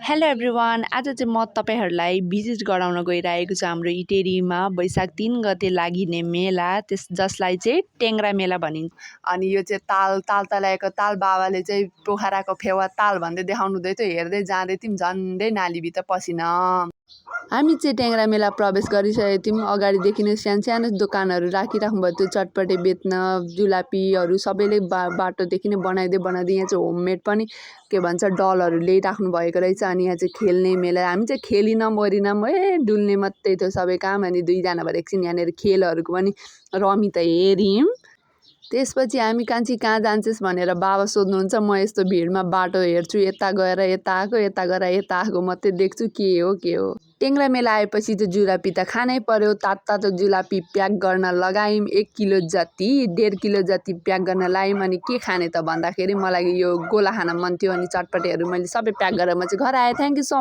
Hello everyone, आज चाहिँ म तपाईहरुलाई भिजिट गराउन गइरहेको छु हाम्रो इटेरीमा वैशाख 3 गते लागिने मेला जसलाई चाहिँ टेङ्ग्रा मेला भनिन्छ। अनि यो चाहिँ ताल तलाएको ताल बाबाले चाहिँ पोखराको फेवा ताल भन्दै देखाउनु हुँदै थियो। हेर्दै जाँदै थियौँ, झन्डै नालीभित्र पसिन। हामी चाहिँ टेङ्ग्रा मेला प्रवेश गरिसकेको थियौँ। अगाडिदेखि नै सानो दोकानहरू राखिराख्नु भएको थियो, चटपटे बेच्न, जुलापीहरू सबैले बाटोदेखि नै बनाइदिए। यहाँ चाहिँ होममेड पनि के भन्छ डलहरू ल्याइराख्नु भएको रहेछ। अनि यहाँ चाहिँ खेल्ने मेला, हामी चाहिँ खेलिनौँ ओरिनौँ, डुल्ने मात्रै थियो सबै काम। अनि दुईजना भएर एकछिन यहाँनिर खेलहरूको पनि रमी त हेऱ्यौँ। त्यसपछि हामी कान्छी कहाँ जान्छस् भनेर बाबा सोध्नुहुन्छ। म यस्तो भिडमा बाटो हेर्छु, यता गएर यता आएको, यता गएर यता आएको मात्रै देख्छु, के हो। टेङ्ग्रा मेला आएपछि चाहिँ जुलापी त खानै पर्यो। तातो जुलापी प्याक गर्न लगायौँ, 1 किलो जति 1.5 किलो जति प्याक गर्न लगायौँ। अनि के खाने त भन्दाखेरि मलाई यो गोला खान मन थियो। अनि चटपटेहरू मैले सबै प्याक गरेर म चाहिँ घर आएँ। Thank you so